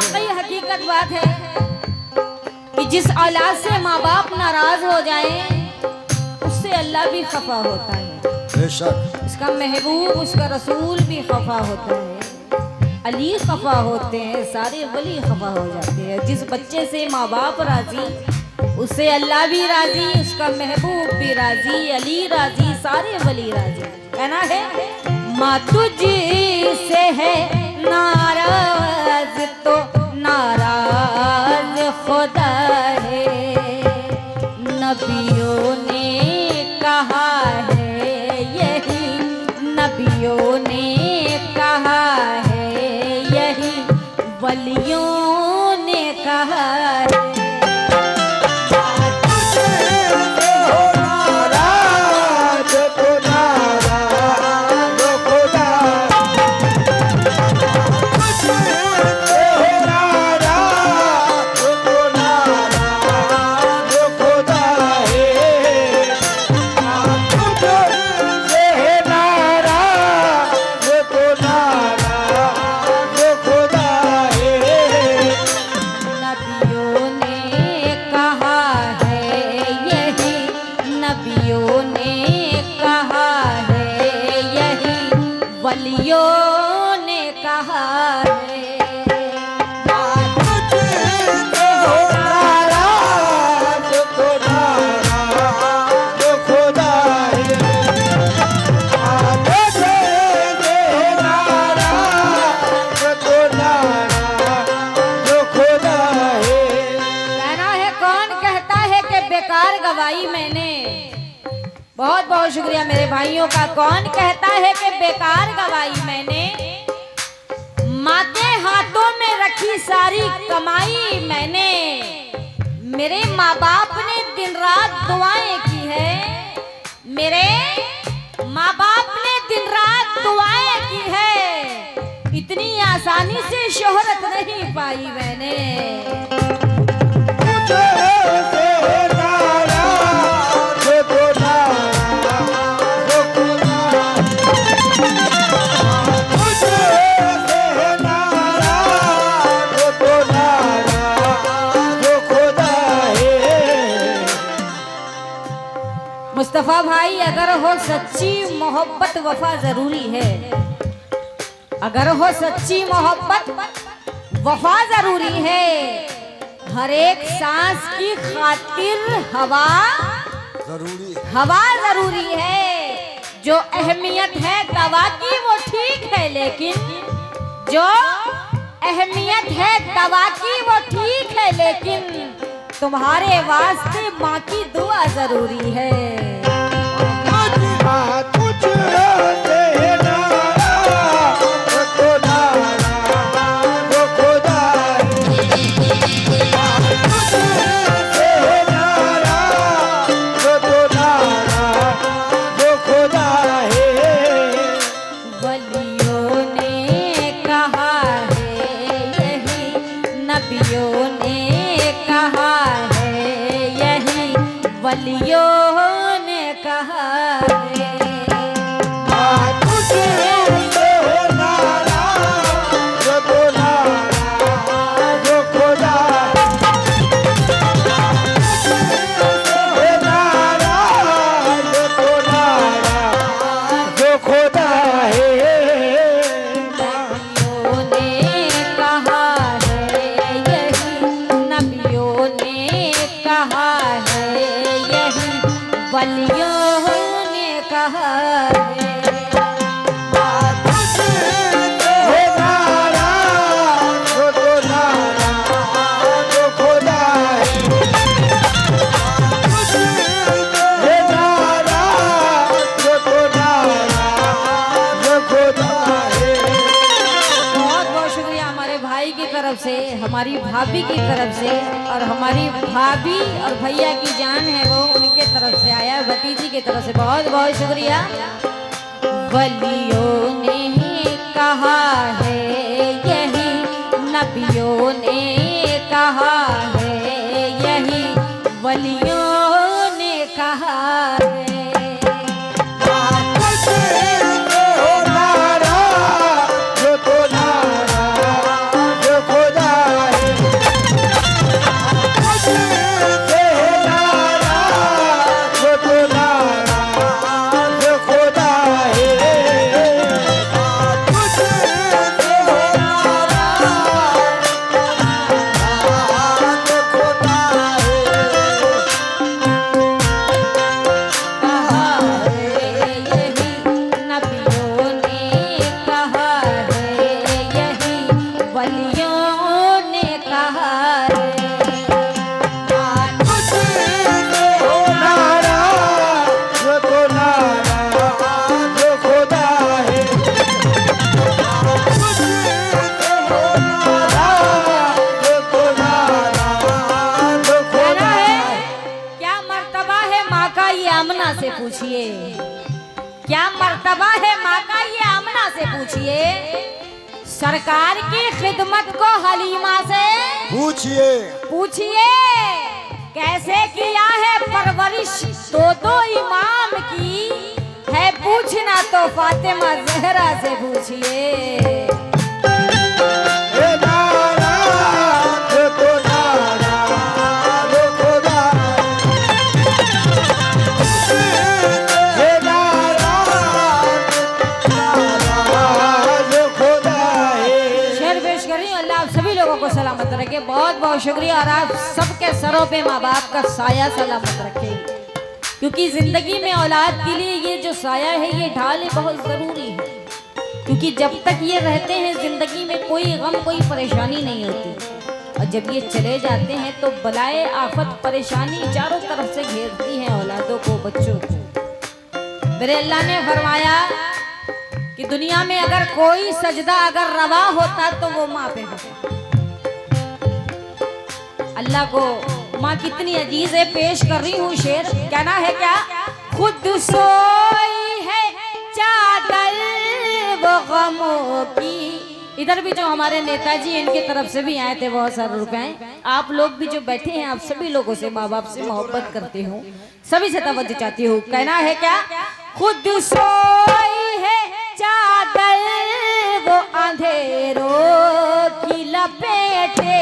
वाकई हकीकत बात है कि जिस औलाद से माँ बाप नाराज हो जाए उससे अल्लाह भी खफा होता है। बेशक उसका महबूब उसका रसूल भी खफा होता है, अली खफा होते हैं, सारे वली खफा हो जाते हैं। जिस बच्चे से माँ बाप राजी उससे अल्लाह भी राजी, उसका महबूब भी राजी, अली राजी, सारे वली राजी। कहना है माँ तुझसे है नाराज तो नाराज खुदा है, नबियों ने कहा है यही, नबियों ने कहा है यही, वलियों ने कहा है। बहुत बहुत शुक्रिया मेरे भाइयों का। कौन कहता है कि बेकार गवाई मैंने, माँ के हाथों में रखी सारी कमाई मैंने, मेरे माँ बाप ने दिन रात दुआएं की है, मेरे माँ बाप ने दिन रात दुआएं की है, इतनी आसानी से शोहरत नहीं पाई मैंने। मुस्तफा भाई अगर हो सच्ची मोहब्बत वफा जरूरी है, अगर हो सच्ची मोहब्बत वफा जरूरी है, हर एक सांस की खातिर हवा जरूरी है। जो अहमियत है दवा की वो ठीक है, लेकिन जो अहमियत है दवा की वो ठीक है, लेकिन तुम्हारे वास्ते माँ की दुआ जरूरी है। वलियों ने कहा है से, हमारी भाभी की तरफ से, और हमारी भाभी और भैया की जान है वो उनके तरफ से आया, भतीजी की तरफ से बहुत बहुत शुक्रिया। वलियों ने कहा है यही, नबियों ने कहा है यही, वलियों ने कहा है। से पूछिए, क्या मर्तबा है माँ का ये आमना से पूछिए, सरकार की खिदमत को हलीमा से पूछिए, कैसे किया है परवरिश दो इमाम की, है पूछना तो फातिमा ज़हरा से पूछिए। को सलामत रखे, बहुत बहुत शुक्रिया। और आप सबके सरों पे माँ बाप का साया सलामत रखे, क्योंकि जिंदगी में औलाद के लिए ये जो साया है, ये ढाल बहुत जरूरी है, क्योंकि जब तक ये रहते हैं जिंदगी में कोई गम कोई परेशानी नहीं होती, और जब ये चले जाते हैं तो बलाए आफत परेशानी चारों तरफ से घेरती है औलादों को, बच्चों को। मेरे अल्लाह ने फरमाया कि दुनिया में अगर कोई सजदा अगर रवा होता तो वो माँ पे होता। अल्लाह को माँ कितनी अजीज है, पेश कर रही हूँ शेर, कहना है क्या, खुद सोई है चादर वो गमों की। इधर भी जो हमारे नेताजी इनकी तरफ से भी आए थे बहुत सारे रुपए, आप लोग भी जो बैठे हैं, आप सभी लोगों से माँ बाप से मोहब्बत करती हूँ, सभी से तवज्जो चाहती हूँ। कहना है क्या, खुद सोई है चादर वो अंधेरों की लपेटे,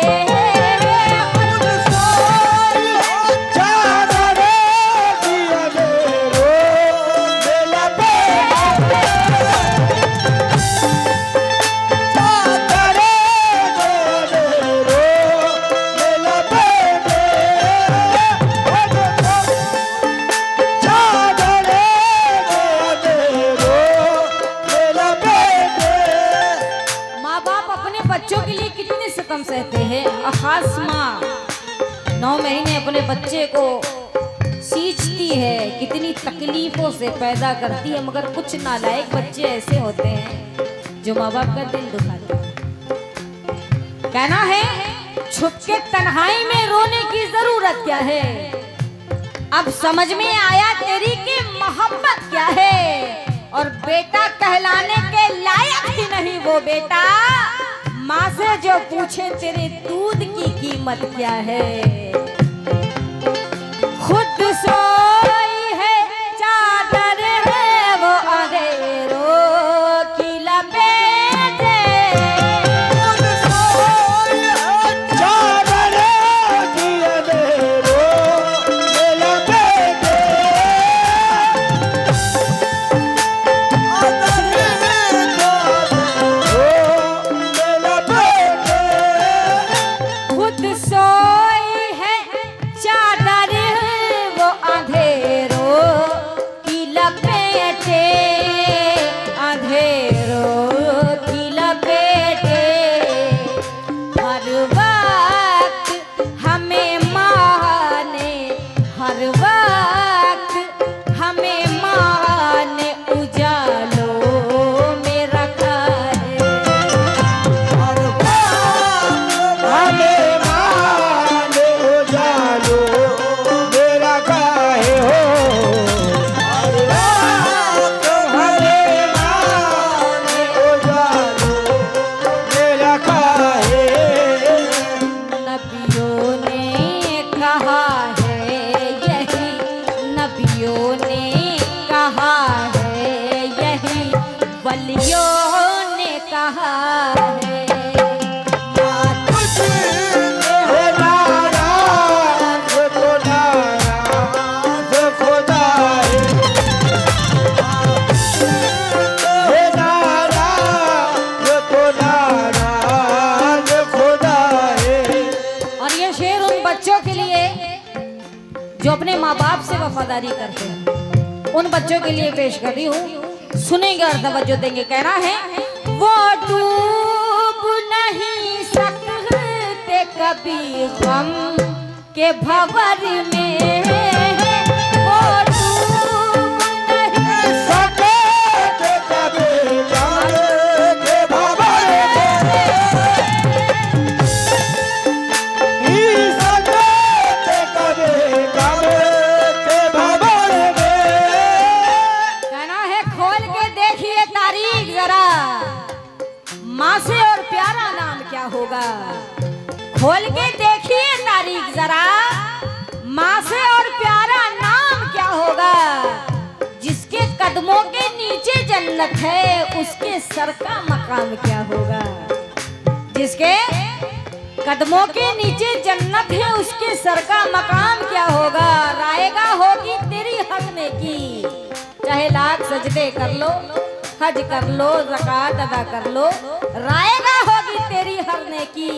सहते हैं। खास माँ 9 महीने अपने बच्चे को सींचती है, कितनी तकलीफों से पैदा करती है, मगर कुछ नालायक बच्चे ऐसे होते हैं जो माँ बाप का दिल दुखाते हैं। कहना है, छुप के तन्हाई में रोने की जरूरत क्या है, अब समझ में आया तेरी की मोहब्बत क्या है, और बेटा कहलाने के लायक ही नहीं वो बेटा, माँ से जो पूछे तेरे दूध की कीमत क्या है। खुद सोई है चादर है वो अंधेरों की लपेटे, खुद सोई है चादर की अंधेरों की लपेटे, जो अपने माँ बाप से वफादारी करते हैं, उन बच्चों के लिए पेश कर रही हूँ, सुनेंगे और तवज्जो देंगे। कहना है, वो डूब नहीं सकते कभी गम के भंवर में, वो डूब नहीं सकते कभी गम के भंवर में, खोल के देखिए तारीख जरा, माँ से और प्यारा नाम क्या होगा। जिसके कदमों के नीचे जन्नत है उसके सर का मकाम क्या होगा। जिसके कदमों के नीचे जन्नत है उसके सर का मकाम क्या होगा। रायगा होगी तेरी हंसने की, चाहे लाख सजदे कर लो, हज कर लो, ज़कात अदा कर लो, रायगा होगी तेरी हंसने की।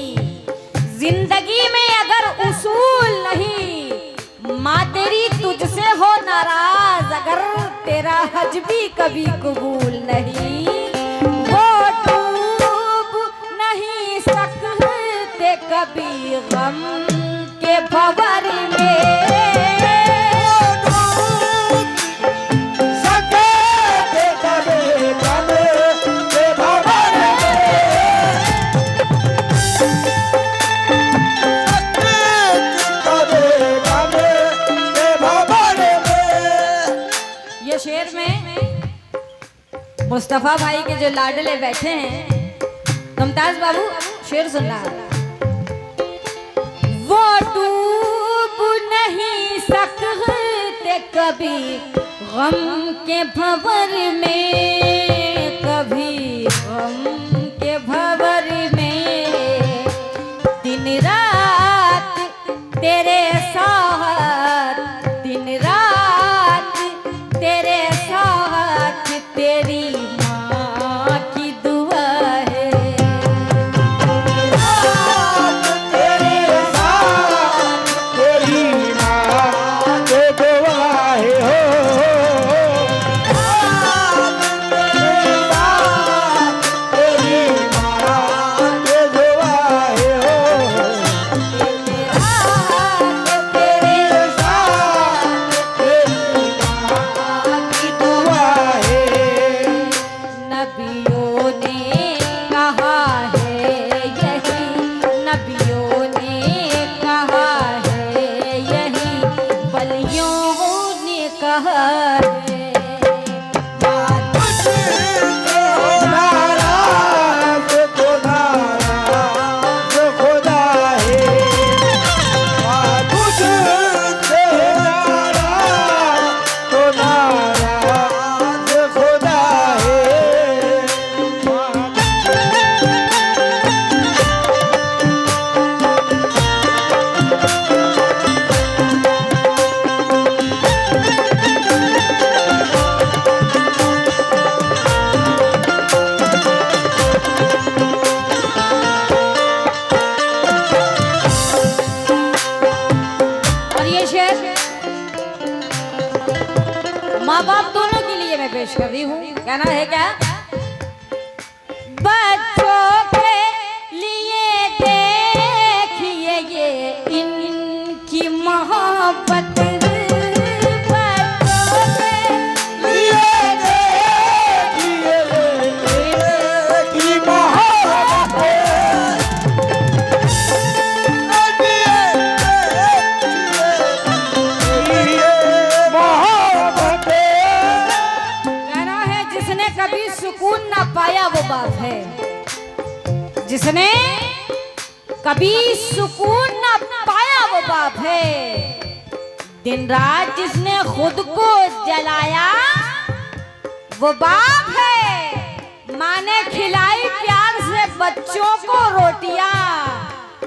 जिंदगी में अगर उसूल नहीं, माँ तेरी तुझसे हो नाराज, अगर तेरा हज भी कभी कबूल नहीं, वो डूब नहीं सकते कभी गम के भंवर में। शेर में मुस्तफा भाई के जो लाडले बैठे हैं, मुमताज बाबू शेर सुनना। वो डूब नहीं सकते कभी गम के भंवर में, कभी गम के भंवर में। दिन रात तेरे साथ, दिन रात तेरे साथ, तेरी माँ की दुआ है। तेरे साथ तेरी माँ की दुआ है हो। तेरे साथ तेरी माँ की दुआ है हो। तेरे साथ तेरी माँ की दुआ है। नबियों ने कहा है यही, नबियों ने कहा है यही, वलियों ने कहा है। नाराज खुदा है, तुझसे नाराज खुदा है। और ये शेर माँ बाप दोनों के लिए मैं पेश कर रही हूँ। कहना है क्या। बच्चों के लिए देखिए ये इनकी मोहब्बत, बच्चों के लिए देखिए की मोहब्बत कहना है जिसने कभी सुकून ना पाया वो बाप है, जिसने कभी सुकून ना पाया वो बाप है। दिन रात जिसने खुद को जलाया वो बाप है। माँ ने खिलाई प्यार से बच्चों को रोटियां,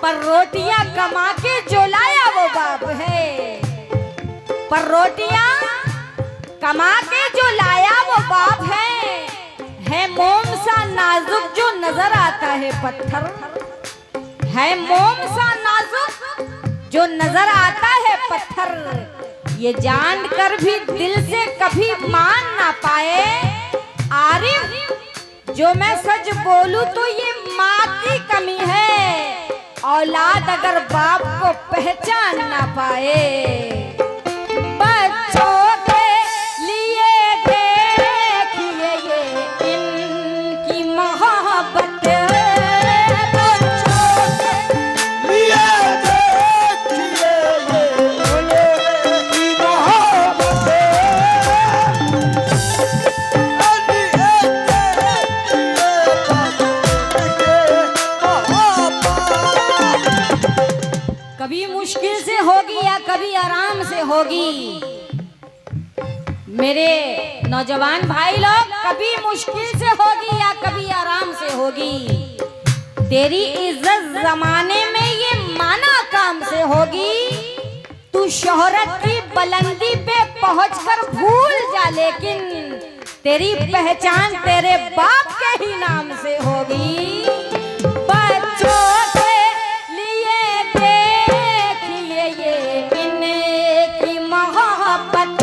पर रोटियां कमा के जो लाया वो बाप है। पर रोटियां कमा के जो लाया वो बाप है मोम सा नाजुक जो नजर आता है पत्थर, है मोम सा नाजुक जो नजर आता है पत्थर। ये जानकर भी दिल से कभी मान ना पाए आरिफ, जो मैं सच बोलूं तो ये माँ की कमी है। औलाद अगर बाप को पहचान ना पाए। बच्चों के लिए देखिए ये इनकी मोहब्बत, बच्चों के लिए देखिए ये की मोहब्बत। कभी मुश्किल से होगी या कभी आराम से होगी। मेरे नौजवान भाई लोग, कभी मुश्किल से होगी या कभी आराम से होगी। तेरी इज्जत जमाने में ये माना काम से होगी। तू शोहरत की बुलंदी पे पहुंचकर भूल जा, लेकिन तेरी पहचान तेरे बाप के ही नाम से होगी। बच्चों के लिए देखिए ये इनकी मोहब्बत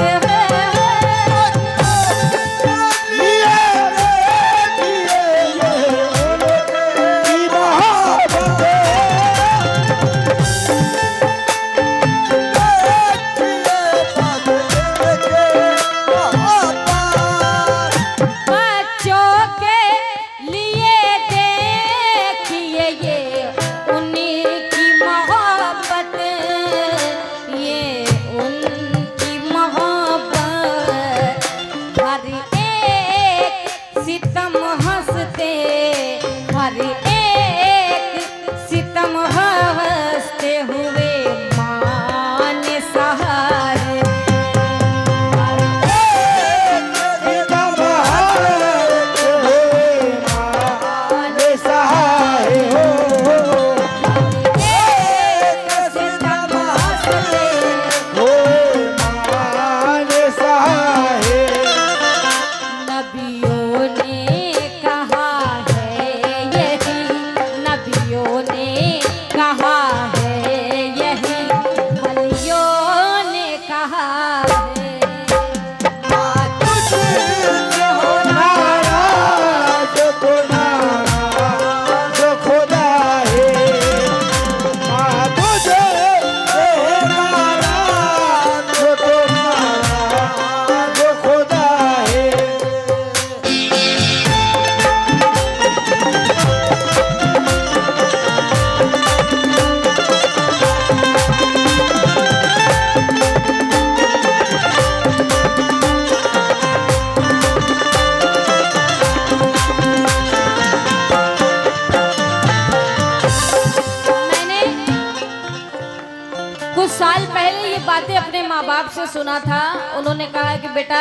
बातें अपने माँ बाप से सुना था। उन्होंने कहा कि बेटा,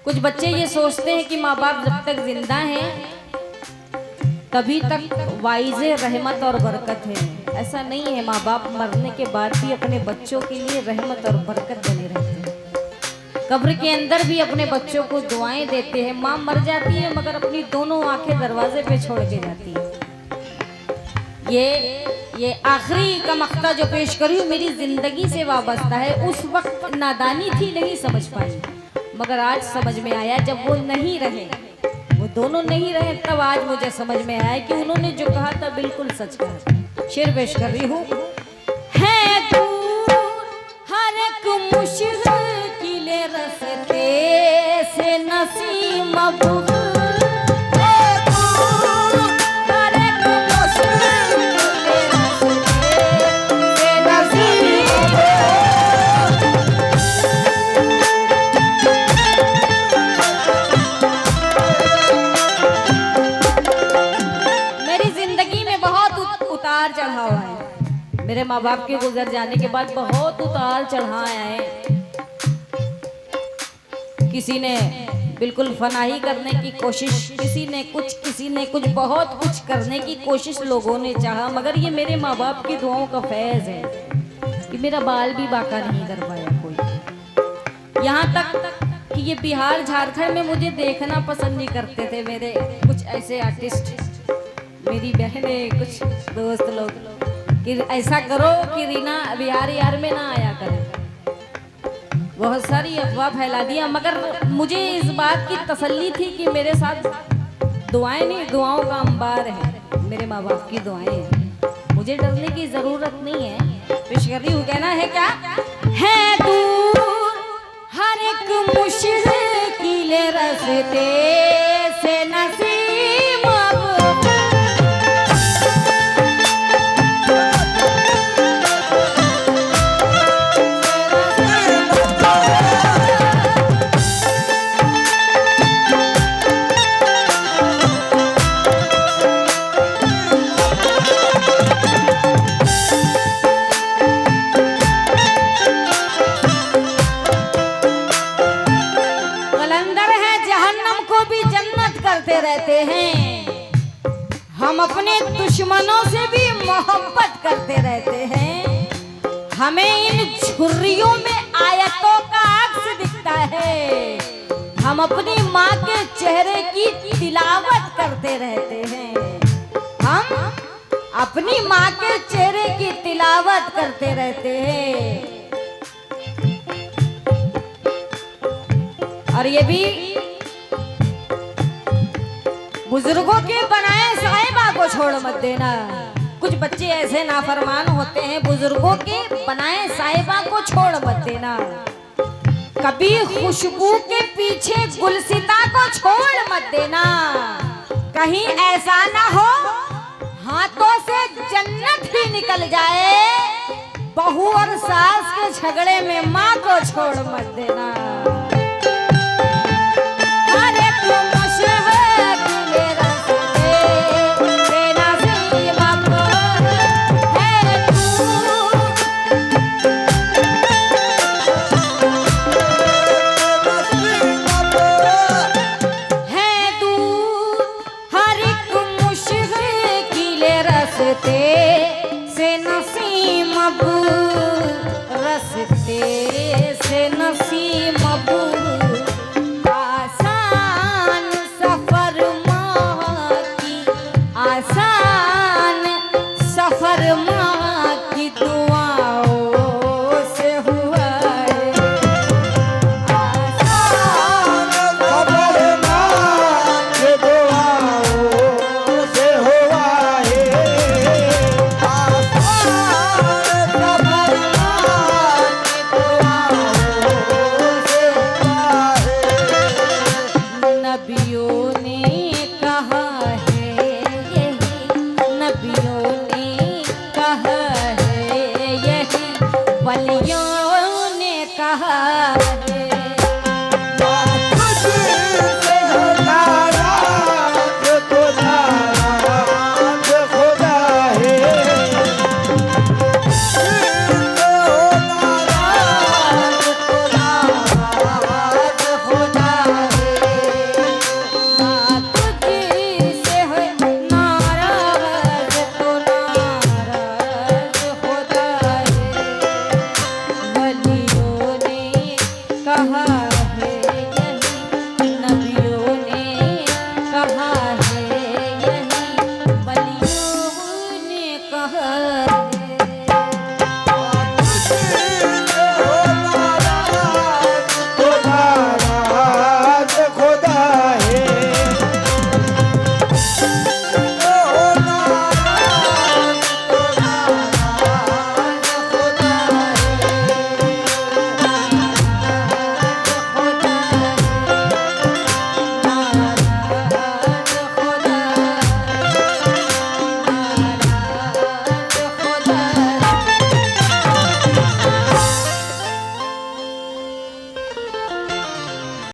कुछ बच्चे ये सोचते हैं कि माँ बाप जब तक जिंदा हैं तभी तक वाइज़े रहमत और बरकत है। ऐसा नहीं है, माँ बाप मरने के बाद भी अपने बच्चों के लिए रहमत और बरकत बने रहते हैं। कब्र के अंदर भी अपने बच्चों को दुआएं देते हैं। माँ मर जाती है मगर अपनी दोनों आंखें दरवाजे पे छोड़ के जाती है। ये आखिरी का मक्ता जो पेश करी हूँ मेरी जिंदगी से वाबस्ता है। उस वक्त नादानी थी, नहीं समझ पाई, मगर आज समझ में आया। जब वो नहीं रहे, वो दोनों नहीं रहे, तब आज मुझे समझ में आया कि उन्होंने जो कहा था बिल्कुल सच कहा। शेर पेश कर रही हूँ। है तू हर एक मुश्किल रस्ते से नसीम चढ़ावा है। मेरे माँ बाप के गुजर जाने के बाद बहुत उतार चढ़ाव आए। किसी ने बिल्कुल फनाही करने की कोशिश, किसी ने कुछ बहुत कुछ करने की कोशिश लोगों ने चाहा, मगर ये मेरे माँ बाप की दुआओं का फैज है कि मेरा बाल भी बाका नहीं कर पाया कोई। यहाँ तक कि ये बिहार झारखंड में मुझे देखना पसंद नहीं करते थे मेरे कुछ ऐसे आर्टिस्ट, मेरी बहनें, कुछ दोस्त लोग, कि ऐसा करो कि रीना बिहार यार में ना आया करे। बहुत सारी अफवाह फैला दिया, मगर मुझे इस बात की तसल्ली थी कि मेरे साथ दुआएं नहीं, दुआओं का अंबार है। मेरे माँ बाप की दुआएं हैं, मुझे डरने की जरूरत नहीं है। पेश कर रही हूँ, कहना है क्या है दूर हर एक मुश्किल रास्ते से नसीब करते रहते हैं। हमें इन झुर्रियों में आयतों का अक्स दिखता है। हम अपनी माँ के चेहरे की तिलावत करते रहते हैं। हम अपनी माँ के चेहरे की तिलावत करते रहते हैं। और ये भी बुजुर्गों के बनाए साहिबा को छोड़ मत देना। कुछ बच्चे ऐसे नाफरमान होते हैं, बुजुर्गों के बनाए साहिबा को छोड़ मत देना। कभी खुशबू के पीछे गुलसिता को छोड़ मत देना। कहीं ऐसा ना हो हाथों से जन्नत ही निकल जाए। बहू और सास के झगड़े में माँ को छोड़ मत देना। आसान सफर माँ की तू